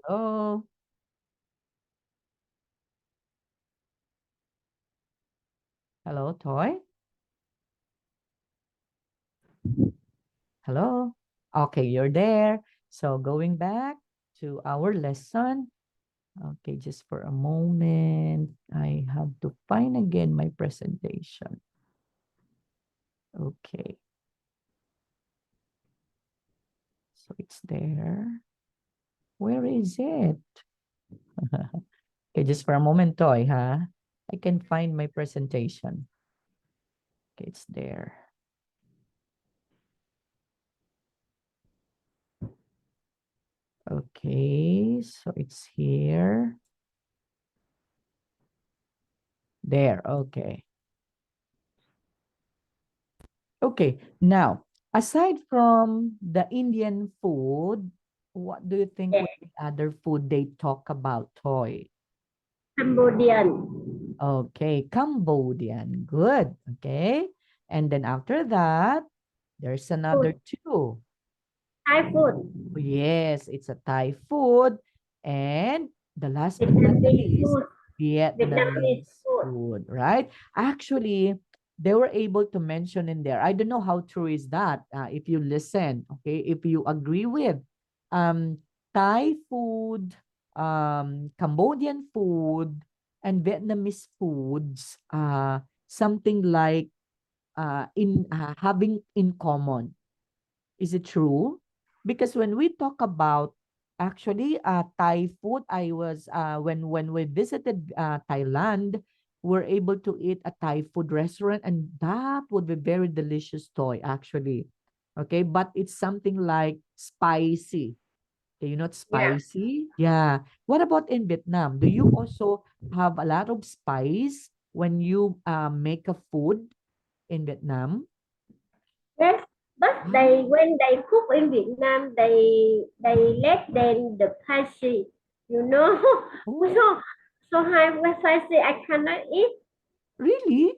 Hello. Hello, Toy. Hello. Okay, you're there. So going back to our lesson. Okay, just for a moment. I have to find again my presentation. Okay. So it's there. Where is it? Okay, just for a moment, Toy, huh? I can find my presentation. Okay, it's there. Okay, so it's here. There, okay. Okay, now, aside from the Indian food, what do you think Yes. would be other food they talk about, Toy? Cambodian. Okay, Cambodian. Good. Okay. And then after that, there's another Food. two. Thai food. Yes, it's a Thai food. And the last but not the Vietnamese least, food. Vietnamese Vietnamese food. food, right? Actually, they were able to mention in there. I don't know how true is that. If you listen, okay, if you agree with um Thai food, Cambodian food, and Vietnamese foods, something like in having in common. Is it true? Because when we talk about actually Thai food, I was when we visited Thailand, we're able to eat a Thai food restaurant, and that would be very delicious toy actually. Okay, but it's something like spicy. Okay, you know, Yeah. spicy. Yeah. What about in Vietnam? Do you also have a lot of spice when you make a food in Vietnam? Yes. But they Ah, when they cook in Vietnam, they let them the spicy. You know. oh, So high spicy I cannot eat. really?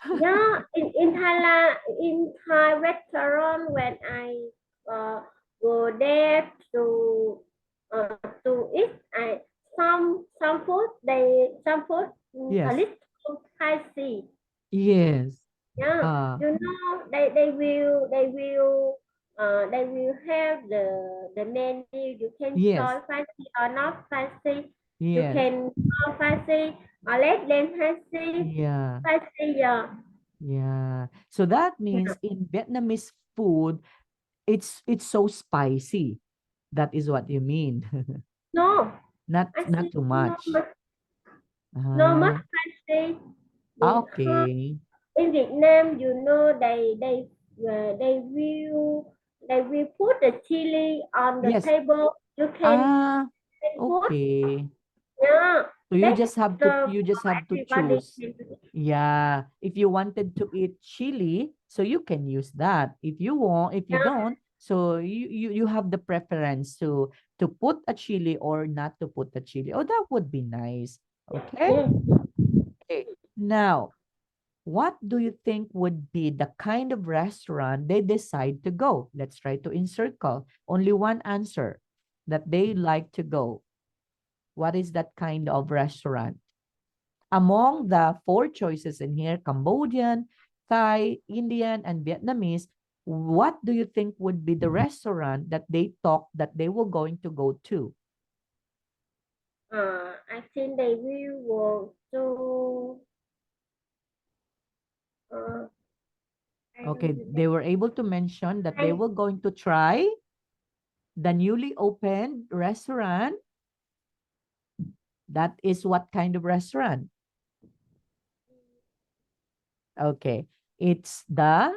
Yeah, in Thailand, in Thai restaurant when I uh, go there to eat, I some food some food a Yes. little spicy. Yes. Yeah, Uh, you know they will have the menu. You can yes. choose spicy or not spicy. You Yes. can spicy or let them spicy. Yeah. Spicy, yeah. Yeah. So that Yeah. means in Vietnamese food, it's so spicy. That is what you mean. No, Not actually, too much. no much Ah, spicy because okay. in Vietnam, you know, they will put the chili on the Yes. table. Ah, Can put, okay. yeah, So you that's just have to served you just for have to everybody. choose. Yeah, if you wanted to eat chili, so you can use that. If you want, if you Yeah, don't, so you have the preference to put a chili or not to put the chili. Oh, that would be nice. Okay? yeah. Okay. Now, what do you think would be the kind of restaurant they decide to go? Let's try to encircle. Only one answer that they like to go. What is that kind of restaurant? Among the four choices in here, Cambodian, Thai, Indian, and Vietnamese, what do you think would be the restaurant that they talk that they were going to go to? I think they will go to, uh, I Okay, don't they were able to mention that they I, were going to try the newly opened restaurant. That is what kind of restaurant? Okay, it's the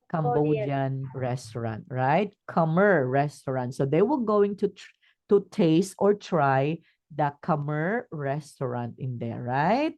Cambodian. Cambodian restaurant, right? Khmer restaurant. So they were going to taste or try the Khmer restaurant in there, right?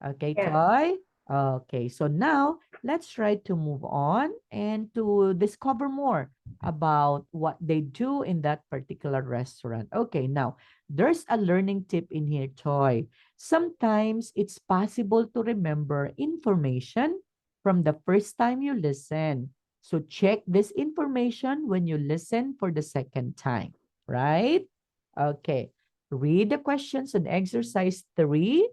Okay, Yeah. Toy. Okay, so now let's try to move on and to discover more about what they do in that particular restaurant. Okay, now there's a learning tip in here, Toy. Sometimes it's possible to remember information from the first time you listen. So check this information when you listen for the second time, right? Okay. Read the questions on exercise 3,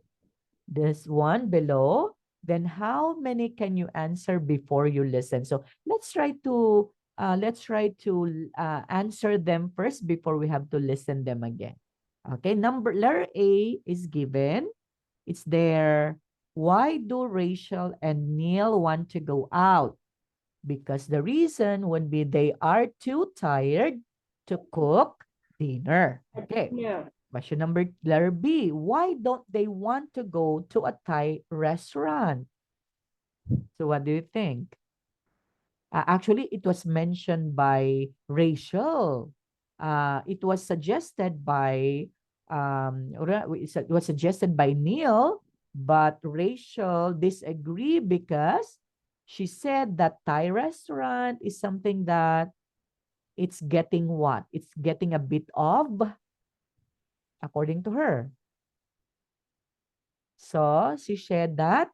this one below. Then how many can you answer before you listen? So let's try to answer them first before we have to listen them again. Okay, letter A is given. It's there. Why do Rachel and Neil want to go out? Because the reason would be they are too tired to cook dinner. Okay. Yeah. Question number letter B. Why don't they want to go to a Thai restaurant? So what do you think? Actually, it was mentioned by Rachel. It was suggested by it was suggested by Neil, but Rachel disagreed because she said that Thai restaurant is something that it's getting what? It's getting a bit of, according to her. So she said that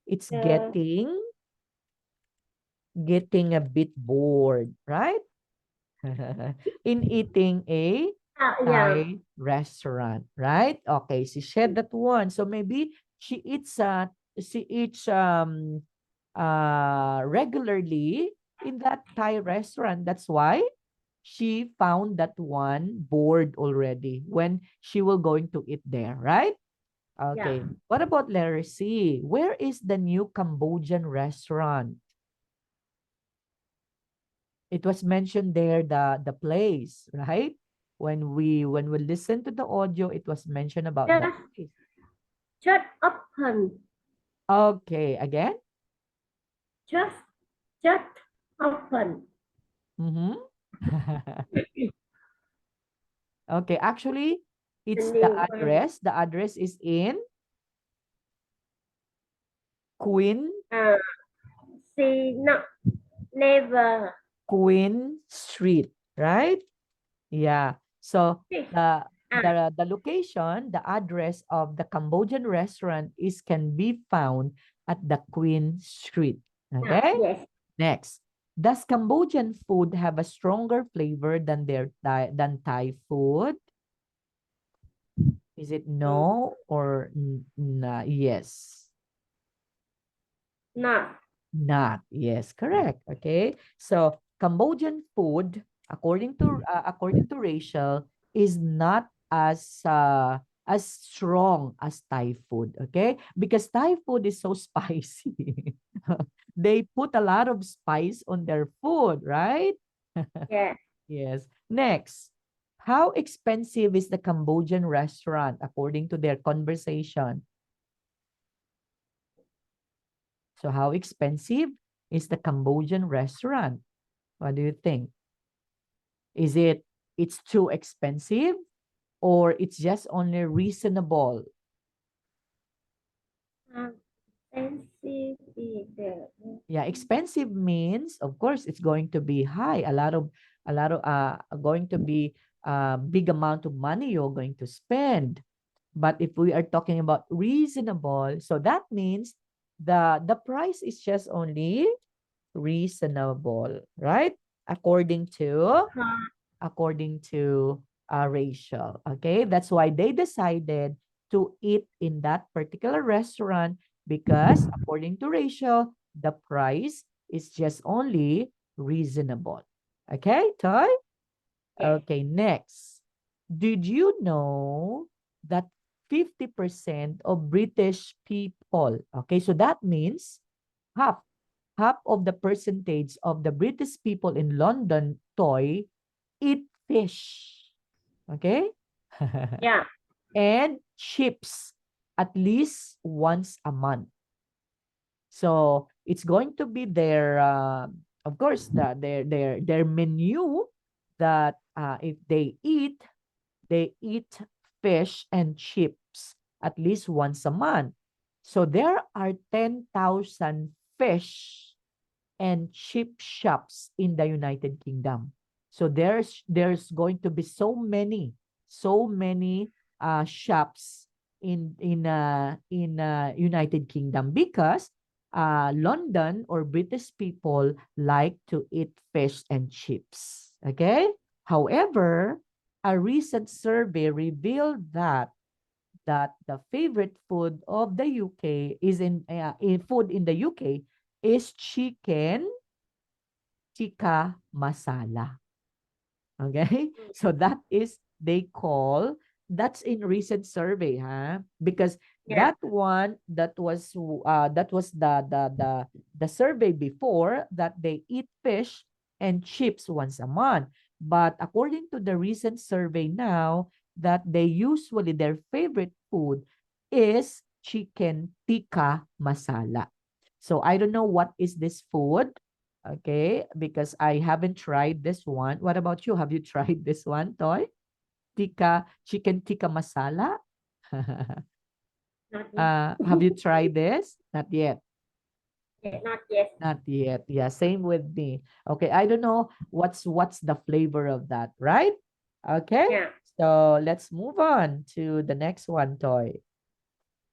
it's The getting a bit bored, right? In eating a yeah. Thai restaurant, right? Okay, she said that one. So maybe she eats regularly in that Thai restaurant. That's why she found that one bored already when she will going to eat there, right? Yeah. Okay. What about letter C? Where is the new Cambodian restaurant? It was mentioned there the place, right? When we listen to the audio, it was mentioned about that Just place. just open. Okay, again. Just just open. Mm-hmm. Okay, actually, The it's the new one. address. The address is in Queen Uh, she not never Queen Street, right? Yeah. So fish. the location, the address of the Cambodian restaurant is can be found at the Queen Street. Okay? Yes. Next. Does Cambodian food have a stronger flavor than than Thai food? Is it Mm, no or yes? not. Not. Yes, correct. Okay. So Cambodian food, according to Rachel, is not as strong as Thai food. Okay, because Thai food is so spicy. They put a lot of spice on their food, right? Yeah. Yes. Next, how expensive is the Cambodian restaurant according to their conversation? So how expensive is the Cambodian restaurant? What do you think? Is it's too expensive or it's just only reasonable? Fancy the Yeah, expensive means of course it's going to be high. A lot of going to be a big amount of money you're going to spend. But if we are talking about reasonable, so that means the price is just only reasonable, right? According to car. according to Rachel. Okay, that's why they decided to eat in that particular restaurant because, according to Rachel, the price is just only reasonable. Okay, Toy? Yes. Okay, next. Did you know that 50% of British people, okay, so that means half half of the percentage of the British people in London, Toy, eat fish. Okay? Yeah. And chips at least once a month. So it's going to be their, of course, their menu that if they eat fish and chips at least once a month. So there are 10,000 fish and chip shops in the United Kingdom. So there's going to be so many shops in United Kingdom because London or British people like to eat fish and chips. Okay. However, a recent survey revealed that the favorite food of the UK is in food in the UK is chicken tikka masala. Okay? So that is they call that's in recent survey, huh? Because Yeah. that was the survey before that they eat fish and chips once a month. But according to the recent survey now, that they usually their favorite food is chicken tikka masala. So I don't know what is this food. Okay, because I haven't tried this one. What about you? Have you tried this one, Toy? Chicken tikka masala? Not yet. Have you tried this? Not yet. Yeah, not yet. Not yet. Yeah, same with me. Okay, I don't know what's the flavor of that, right? Okay, Yeah. so let's move on to the next one, Toy.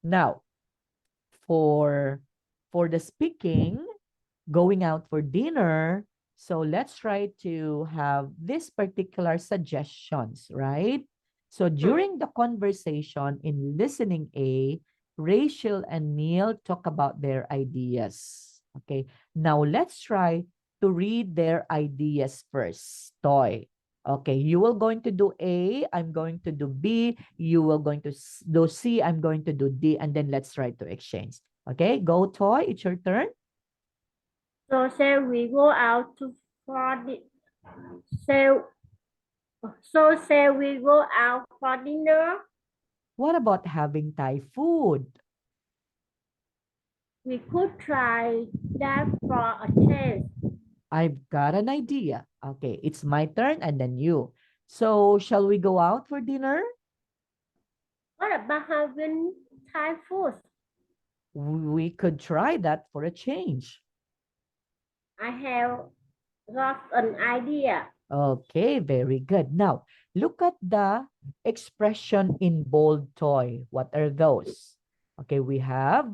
Now, for for the speaking, going out for dinner. So let's try to have these particular suggestions, right? So Hmm. during the conversation in listening A, Rachel and Neil talk about their ideas. Okay, now let's try to read their ideas first. Toy. Okay, you will going to do A, I'm going to do B, you will going to do C, I'm going to do D, and then let's try to exchange. Okay, go Toy, it's your turn. So shall we go out to for the shall so shall we go out for dinner? What about having Thai food? We could try that for a change. I've got an idea. Okay, it's my turn and then you. So, shall we go out for dinner? What about having Thai food? We could try that for a change. I have got an idea. Okay, very good. Now, look at the expression in bold toy. What are those? Okay, we have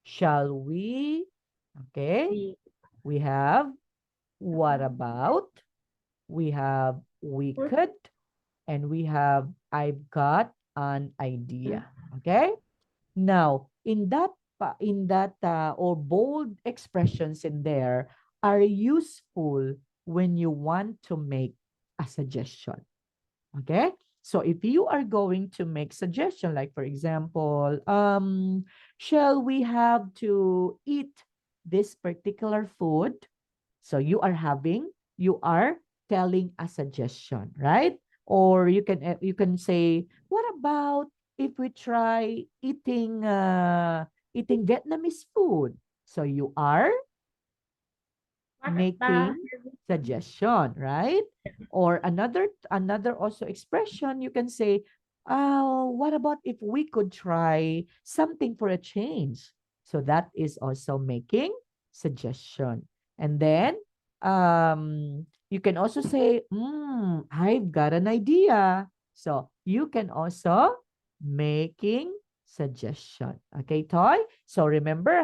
shall we? Okay, We we have what about? We have we could could and we have I've got an idea. Okay? Now, in that or bold expressions in there are useful when you want to make a suggestion. Okay? So if you are going to make suggestion like for example, shall we have to eat this particular food? So you are telling a suggestion, right? Or you can say, what about if we try eating Vietnamese food? So you are what about making suggestion, right? Or another also expression you can say, oh, what about if we could try something for a change? So that is also making suggestion. And then you can also say, I've got an idea. So you can also making suggestion. Okay, Toy? So remember,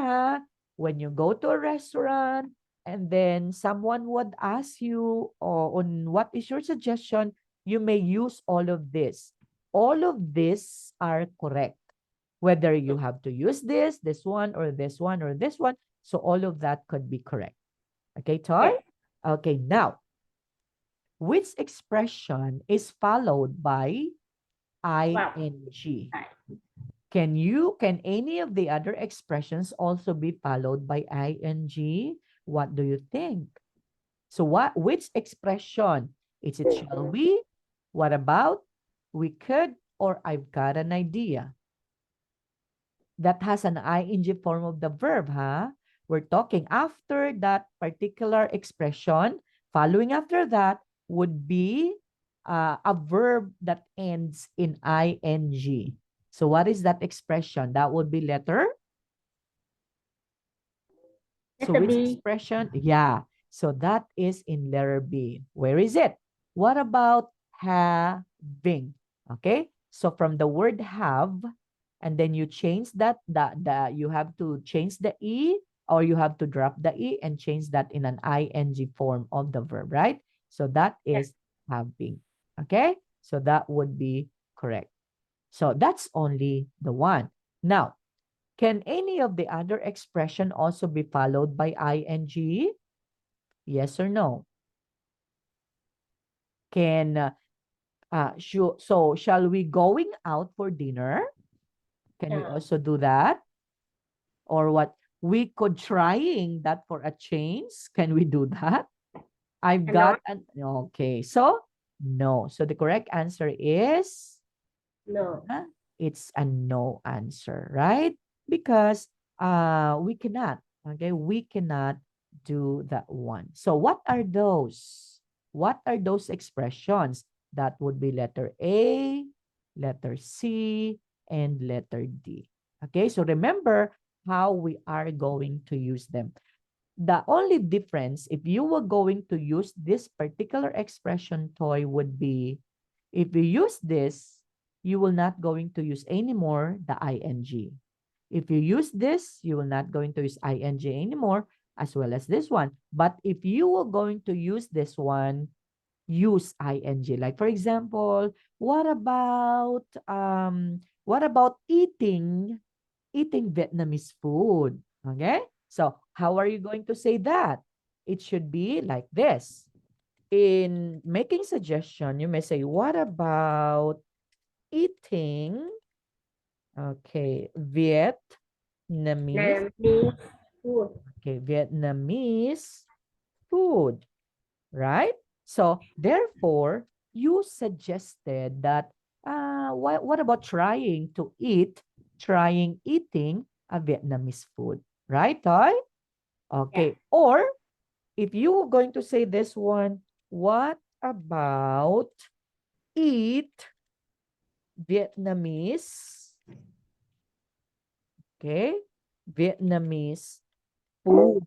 when you go to a restaurant, and then someone would ask you on what is your suggestion, you may use all of this. All of these are correct. Whether you have to use this one, or this one, or this one. So all of that could be correct. Okay, Toy? yes? Okay, now, which expression is followed by Well, ing? Can any of the other expressions also be followed by ing? What do you think? So which expression? Is it shall we? What about? We could, or I've got an idea. That has an ing form of the verb, huh? We're talking after that particular expression. Following after that would be a verb that ends in ing. So what is that expression? That would be letter. So letter which B. expression? Yeah. So that is in letter B. Where is it? What about having? Okay. So from the word have, and then you change that you have to change the E, or you have to drop the E and change that in an ing form of the verb, right? So that Yeah. is having. Okay? So that would be correct. So that's only the one. Now, can any of the other expression also be followed by ing? Yes or no? Can so shall we going out for dinner? Can we Yeah. also do that? Or what? We could trying that for a change. Can we do that? I've got Not. an okay. So no. So the correct answer is No. it's a no answer, right? Because we cannot, okay? We cannot do that one. So what are those? What are those expressions? That would be letter A, letter C, and letter D. Okay, so remember how we are going to use them. The only difference, if you were going to use this particular expression, toy, would be if you use this, you will not going to use anymore the ing. If you use this, you will not going to use ing anymore, as well as this one. But if you were going to use this one, use ing. Like for example, what about eating Vietnamese food? Okay? So, how are you going to say that? It should be like this. In making suggestion, you may say, what about eating, okay, Vietnamese food. Vietnamese food, right? So, therefore, you suggested that, what about trying eating a Vietnamese food, right, Toy? Yeah. Okay. Or if you were going to say this one, what about eat Vietnamese, okay, Vietnamese food.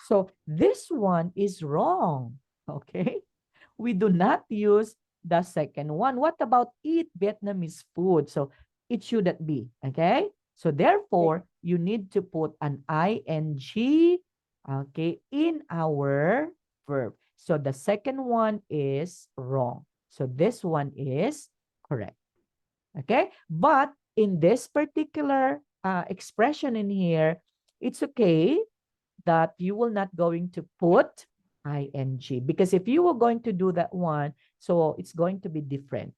So this one is wrong, okay? We do not use the second one. What about eat Vietnamese food? So it shouldn't be, okay? So therefore, you need to put an ing, okay, in our verb. So the second one is wrong. So this one is correct, okay? But in this particular expression in here, it's okay that you will not going to put ing, because if you were going to do that one, so it's going to be different.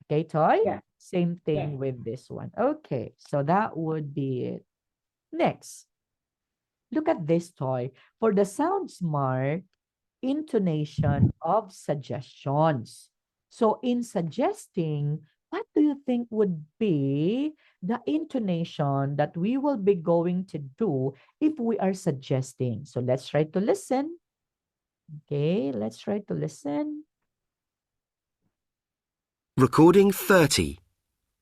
Okay, Toy? Yeah. Same Yeah. thing with this one. Okay, so that would be it. Next, look at this, Toy. For the sound smart, intonation of suggestions. So in suggesting, what do you think would be the intonation that we will be going to do if we are suggesting? So let's try to listen. Okay, let's try to listen. Recording 30.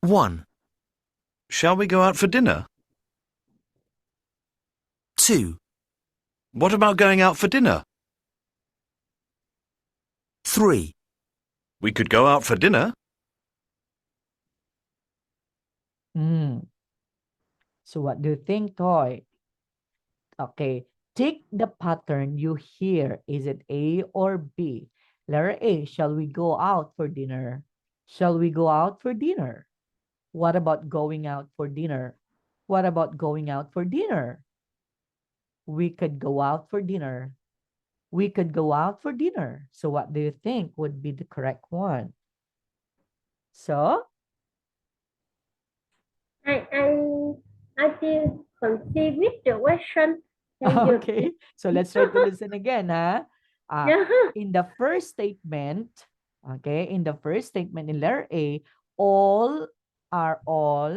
1, Shall we go out for dinner? 2, What about going out for dinner? 3, We could go out for dinner. Hmm. So what do you think, Toy? Okay, take the pattern you hear. Is it A or B? Letter A, shall we go out for dinner? Shall we go out for dinner? What about going out for dinner? What about going out for dinner? We could go out for dinner. We could go out for dinner. So what do you think would be the correct one? So, I I I feel confused with the question. Can you okay. So let's try to listen again, huh? Uh, yeah. in the first statement, okay, in the first statement in letter A, all are all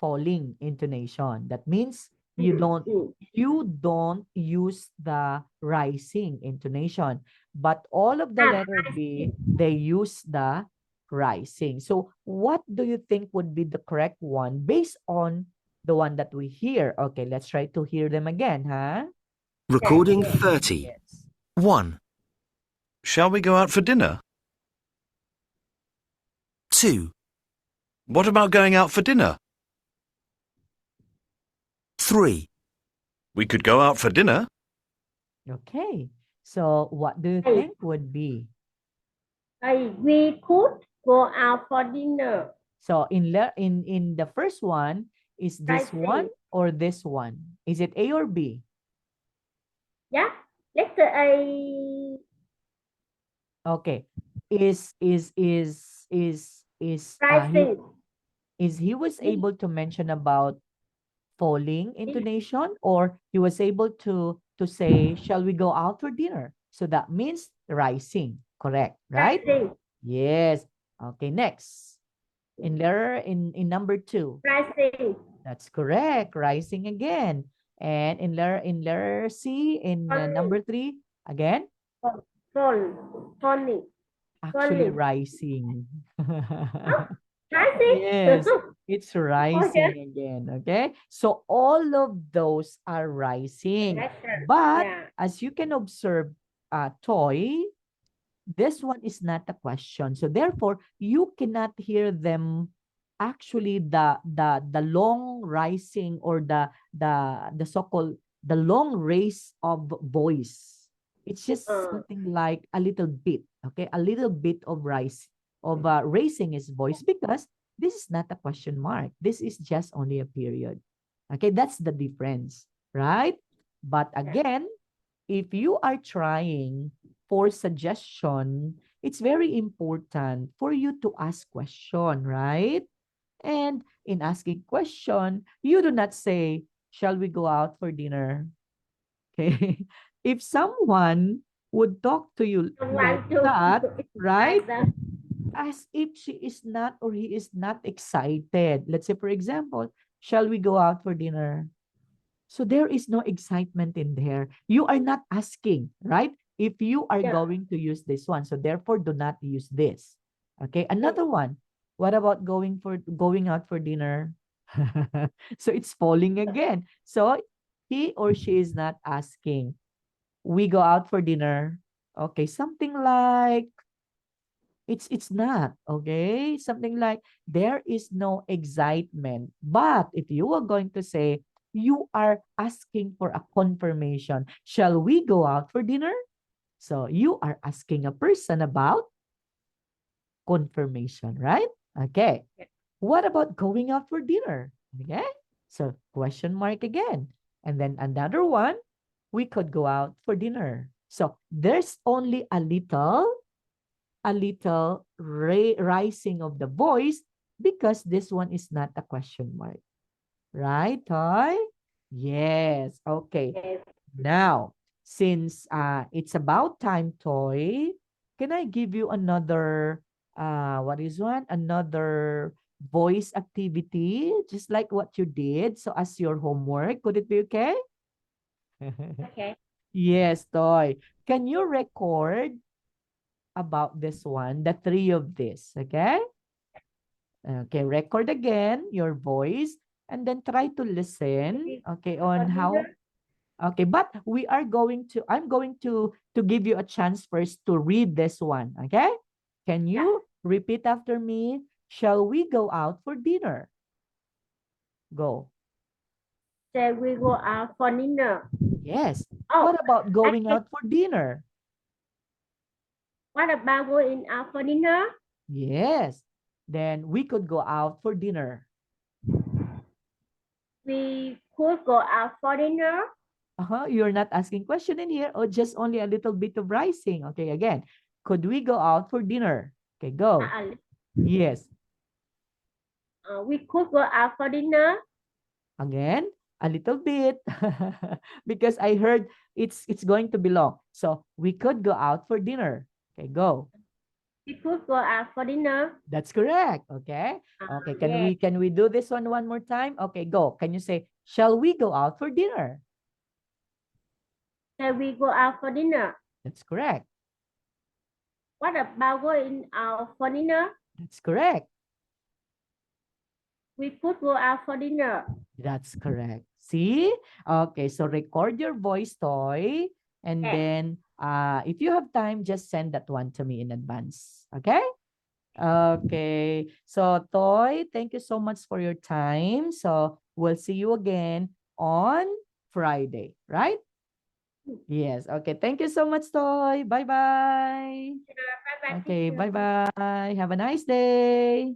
falling intonation. That means you don't use the rising intonation, but all of the Ah, letter B, they use the rising. So what do you think would be the correct one based on the one that we hear? Okay, let's try to hear them again, huh? yes, recording yes. 30. Yes. 1, Shall we go out for dinner? 2, What about going out for dinner? 3, We could go out for dinner. Okay. So what do you Hey, think would be? We could go out for dinner. So in the first one, is this one Rising. or this one? Is it A or B? Yeah. Letter A. Okay. Is Rising. he was B. able to mention about falling intonation, or he was able to say, shall we go out for dinner? So that means rising, correct, right? Rising. Yes. Okay, next. In number two, Rising. that's correct, rising again. And in letter C, in Falling. number three, again, Fall. Falling. actually Falling. rising. Oh, rising. Yes, it's Okay. rising again. Okay. So all of those are rising. Letter. But Yeah. as you can observe, Toy, this one is not a question. So therefore, you cannot hear them actually the long rising, or the so-called the long race of voice. It's just Uh, something like a little bit, okay? A little bit of raising his voice, because this is not a question mark. This is just only a period. Okay, that's the difference, right? But again, if you are trying for suggestion, it's very important for you to ask question, right? And in asking question, you do not say, shall we go out for dinner? Okay. If someone would talk to you I like want to that, right? invite them. As if she is not, or he is not excited. Let's say, for example, shall we go out for dinner? So there is no excitement in there. You are not asking, right? If you are Yeah. going to use this one. So therefore, do not use this. Okay. Mm. Another one. What about going out for dinner? So it's falling again. So he or she is not asking. We go out for dinner. Okay. Something like, it's not, okay? Something like, there is no excitement. But if you are going to say, you are asking for a confirmation, shall we go out for dinner? So you are asking a person about confirmation, right? Okay. What about going out for dinner? Okay. So question mark again. And then another one, we could go out for dinner. So there's only a little rising of the voice, because this one is not a question mark. Right, Toy? Yes. Okay. Yes. Now, since it's about time, Toy, can I give you another, what is one? Another voice activity, just like what you did. So as your homework, could it be okay? Okay. Yes, Toy. Can you record about this one, the three of this, okay? Okay, record again your voice, and then try to listen, Maybe okay, for on how, dinner. okay, but I'm going to give you a chance first to read this one, okay? Can Yeah. you repeat after me? Shall we go out for dinner? Go. Say we go out for dinner. Yes. Oh, What about I going can, out for dinner? what about going out for dinner? Yes. Then we could go out for dinner. We could go out for dinner. You're not asking question in here, or just only a little bit of rising. Okay, again. Could we go out for dinner? Okay, go. Uh, Yes. we could go out for dinner. Again, a little bit. Because I heard it's going to be long. So we could go out for dinner. Okay, go. We could go out for dinner. That's correct. Okay. Okay, can Yes. we can we do this one more time? Okay, go. Can you say, shall we go out for dinner? Say we go out for dinner. That's correct. What about going out for dinner? That's correct. We could go out for dinner. That's correct. See? Okay, so record your voice, Toy. And Yes. then if you have time, just send that one to me in advance. Okay? Okay. So, Toy, thank you so much for your time. So, we'll see you again on Friday, right? Yes. Okay. Thank you so much, Toy. Bye-bye. Bye bye, Okay. teacher. Bye-bye. Have a nice day.